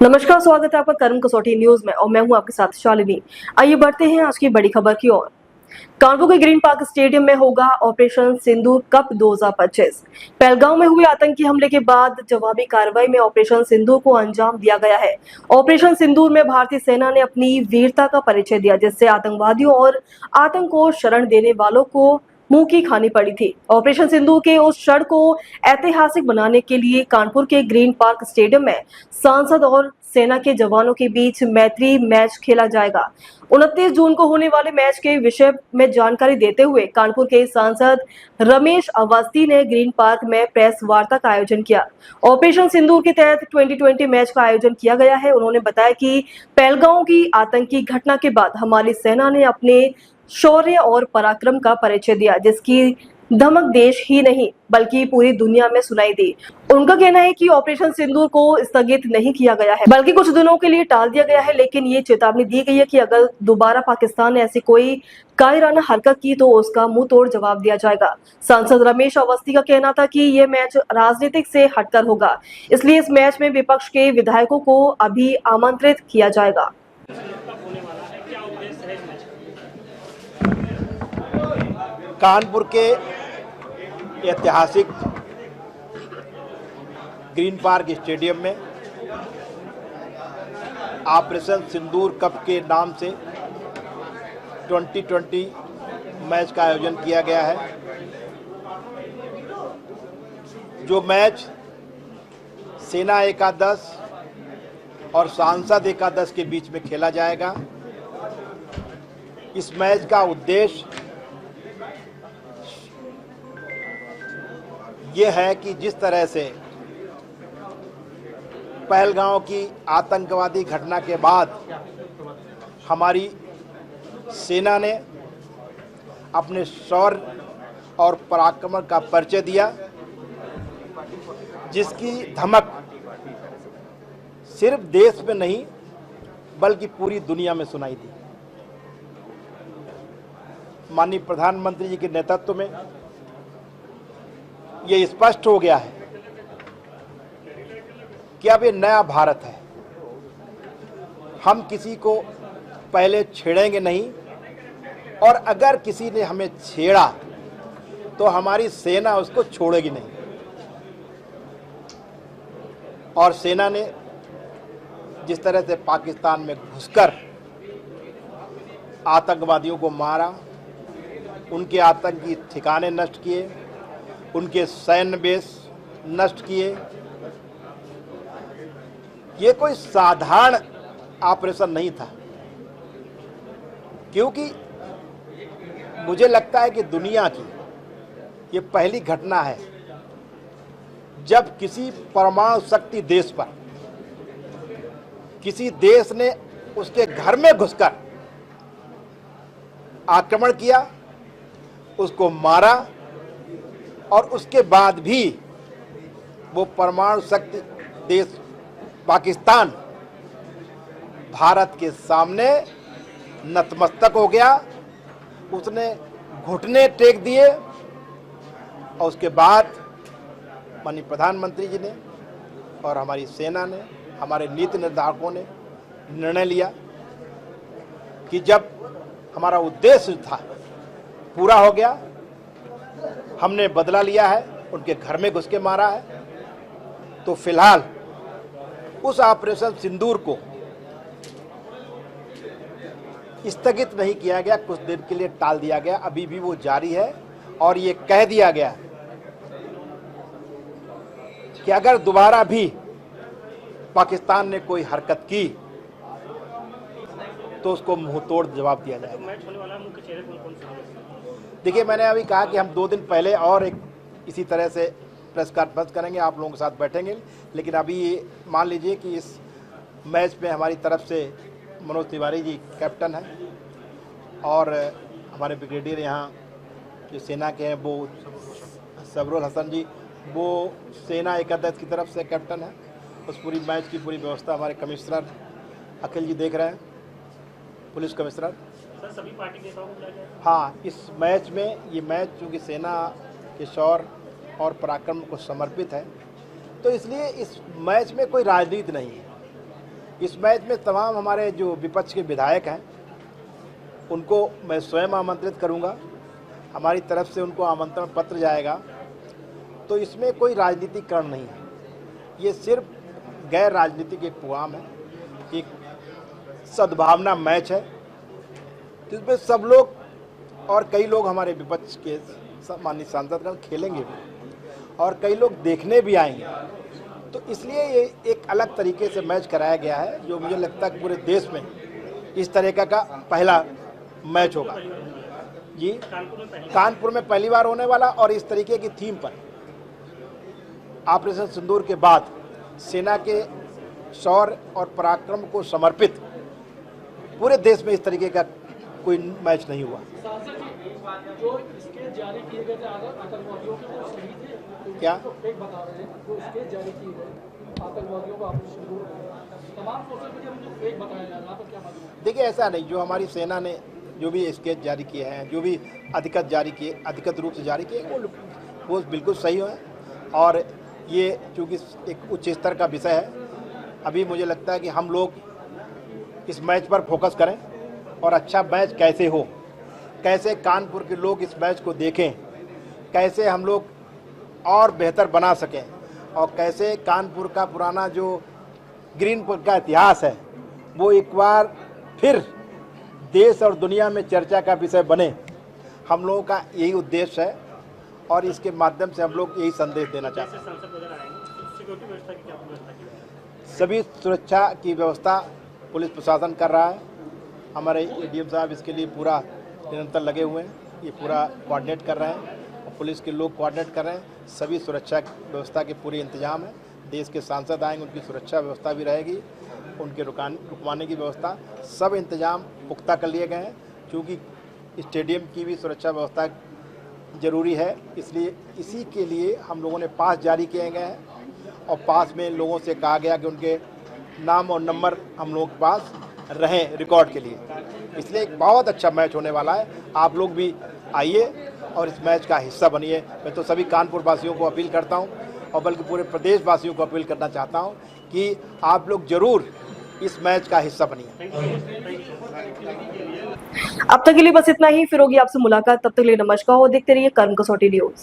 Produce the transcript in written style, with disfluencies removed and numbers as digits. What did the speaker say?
नमस्कार, स्वागत है आपका कर्म कसौटी न्यूज में और मैं हूं आपके साथ शालिनी। आइए बढ़ते हैं आज की बड़ी खबर की ओर। कानपुर के ग्रीन पार्क स्टेडियम में होगा ऑपरेशन सिंदूर कप 2025। पहलगांव में हुए आतंकी हमले के बाद जवाबी कार्रवाई में ऑपरेशन सिंदूर को अंजाम दिया गया है। ऑपरेशन सिंदूर में भारतीय सेना ने अपनी वीरता का परिचय दिया, जिससे आतंकवादियों और आतंक को शरण देने वालों को मुंह की खानी पड़ी थी। ऑपरेशन सिंदूर के उस क्षण को ऐतिहासिक बनाने के लिए कानपुर के ग्रीन पार्क स्टेडियम में सांसद और सेना के जवानों के बीच मैत्री मैच खेला जाएगा। 29 जून को होने वाले मैच के विषय में जानकारी देते हुए कानपुर के सांसद रमेश अवस्थी ने ग्रीन पार्क में प्रेस वार्ता का आयोजन किया। ऑपरेशन सिंदूर के तहत 2020 मैच का आयोजन किया गया है। उन्होंने बताया कि पहलगांव की आतंकी घटना के बाद हमारी सेना ने अपने शौर्य और पराक्रम का परिचय दिया, जिसकी धमक देश ही नहीं बल्कि पूरी दुनिया में सुनाई दी। उनका कहना है कि ऑपरेशन सिंदूर को स्थगित नहीं किया गया है, बल्कि कुछ दिनों के लिए टाल दिया गया है, लेकिन ये चेतावनी दी गई है कि अगर दोबारा पाकिस्तान ने ऐसी कोई कायराना हरकत की तो उसका मुंह तोड़ जवाब दिया जाएगा। सांसद रमेश अवस्थी का कहना था कि ये मैच राजनीतिक से हटकर होगा, इसलिए इस मैच में विपक्ष के विधायकों को अभी आमंत्रित किया जाएगा। कानपुर के ऐतिहासिक ग्रीन पार्क स्टेडियम में ऑपरेशन सिंदूर कप के नाम से 2020 मैच का आयोजन किया गया है। जो मैच सेना एकादश और सांसद एकादश के बीच में खेला जाएगा। इस मैच का उद्देश्य ये है कि जिस तरह से पहलगांव की आतंकवादी घटना के बाद हमारी सेना ने अपने शौर्य और पराक्रम का परिचय दिया, जिसकी धमक सिर्फ देश में नहीं बल्कि पूरी दुनिया में सुनाई दी। माननीय प्रधानमंत्री जी के नेतृत्व में ये स्पष्ट हो गया है कि अब ये नया भारत है। हम किसी को पहले छेड़ेंगे नहीं, और अगर किसी ने हमें छेड़ा तो हमारी सेना उसको छोड़ेगी नहीं। और सेना ने जिस तरह से पाकिस्तान में घुसकर आतंकवादियों को मारा, उनके आतंकी ठिकाने नष्ट किए, उनके सैन्य बेस नष्ट किए, ये कोई साधारण ऑपरेशन नहीं था। क्योंकि मुझे लगता है कि दुनिया की ये पहली घटना है जब किसी परमाणु शक्ति देश पर किसी देश ने उसके घर में घुसकर आक्रमण किया, उसको मारा, और उसके बाद भी वो परमाणु शक्ति देश पाकिस्तान भारत के सामने नतमस्तक हो गया। उसने घुटने टेक दिए, और उसके बाद माननीय प्रधानमंत्री जी ने और हमारी सेना ने, हमारे नीति निर्धारकों ने निर्णय लिया कि जब हमारा उद्देश्य था पूरा हो गया, हमने बदला लिया है, उनके घर में घुस के मारा है, तो फिलहाल उस ऑपरेशन सिंदूर को स्थगित नहीं किया गया, कुछ दिन के लिए टाल दिया गया। अभी भी वो जारी है, और ये कह दिया गया कि अगर दोबारा भी पाकिस्तान ने कोई हरकत की तो उसको मुंहतोड़ जवाब दिया जाएगा। देखिए, मैंने अभी कहा कि हम 2 दिन पहले और एक इसी तरह से प्रेस कॉन्फ्रेंस करेंगे, आप लोगों के साथ बैठेंगे। लेकिन अभी ये मान लीजिए कि इस मैच में हमारी तरफ से मनोज तिवारी जी कैप्टन हैं, और हमारे ब्रिगेडियर यहाँ जो सेना के हैं वो सबरुल हसन जी, वो सेना एकादश की तरफ से कैप्टन है। उस पूरी मैच की पूरी व्यवस्था हमारे कमिश्नर अखिल जी देख रहे हैं, पुलिस कमिश्नर। सर, सभी पार्टी नेताओं को बुलाया गया? हाँ, इस मैच में, ये मैच चूँकि सेना के शौर्य और पराक्रम को समर्पित है, तो इसलिए इस मैच में कोई राजनीति नहीं है। इस मैच में तमाम हमारे जो विपक्ष के विधायक हैं उनको मैं स्वयं आमंत्रित करूंगा, हमारी तरफ से उनको आमंत्रण पत्र जाएगा। तो इसमें कोई राजनीतिकरण नहीं है, ये सिर्फ गैर राजनीतिक एक प्रोग्राम है, एक सद्भावना मैच है जिसमें सब लोग और कई लोग हमारे विपक्ष के माननीय सांसदगण खेलेंगे भी और कई लोग देखने भी आएंगे। तो इसलिए ये एक अलग तरीके से मैच कराया गया है जो मुझे लगता है कि पूरे देश में इस तरह का पहला मैच होगा। जी, कानपुर में पहली बार होने वाला और इस तरीके की थीम पर ऑपरेशन सिंदूर के बाद सेना के शौर्य और पराक्रम को समर्पित पूरे देश में इस तरीके का कोई मैच नहीं हुआ। जो इसके जारी किए गए थे आतंकवादियों के वो शहीद थे, क्या फेक बता रहे हैं, जो इसके जारी किए गए आतंकवादियों को ऑपरेशन सिंदूर तमाम सोशल मीडिया में जो फेक बताया जा रहा है, तो क्या मालूम? देखिए, ऐसा नहीं, जो हमारी सेना ने जो भी स्केच जारी किए हैं, जो भी अधिकृत जारी किए, अधिकृत रूप से जारी किए, वो बिल्कुल सही है। और ये चूँकि एक उच्च स्तर का विषय है, अभी मुझे लगता है कि हम लोग इस मैच पर फोकस करें और अच्छा मैच कैसे हो, कैसे कानपुर के लोग इस मैच को देखें, कैसे हम लोग और बेहतर बना सकें और कैसे कानपुर का पुराना जो ग्रीन पार्क का इतिहास है वो एक बार फिर देश और दुनिया में चर्चा का विषय बने। हम लोगों का यही उद्देश्य है और इसके माध्यम से हम लोग यही संदेश देना चाहते हैं। संसद वगैरह आएंगे, सिक्योरिटी व्यवस्था की क्या व्यवस्था की है? सभी सुरक्षा की व्यवस्था पुलिस प्रशासन कर रहा है। हमारे एडीएम साहब इसके लिए पूरा निरंतर लगे हुए हैं, ये पूरा कोऑर्डिनेट कर रहे हैं और पुलिस के लोग कोऑर्डिनेट कर रहे हैं। सभी सुरक्षा व्यवस्था के पूरे इंतजाम है। देश के सांसद आएंगे, उनकी सुरक्षा व्यवस्था भी रहेगी, उनके रुकवाने की व्यवस्था, सब इंतजाम पुख्ता कर लिए गए हैं। क्योंकि स्टेडियम की भी सुरक्षा व्यवस्था ज़रूरी है, इसलिए इसी के लिए हम लोगों ने पास जारी किए गए हैं और पास में लोगों से कहा गया कि उनके नाम और नंबर हम लोगों के पास रहें रिकॉर्ड के लिए। इसलिए एक बहुत अच्छा मैच होने वाला है। आप लोग भी आइए और इस मैच का हिस्सा बनिए। मैं तो सभी कानपुर वासियों को अपील करता हूं और बल्कि पूरे प्रदेश वासियों को अपील करना चाहता हूं कि आप लोग जरूर इस मैच का हिस्सा बनिए। अब तक के लिए बस इतना ही, फिर होगी आपसे मुलाकात। तब तक के लिए नमस्कार और देखते रहिए कर्म कसौटी न्यूज।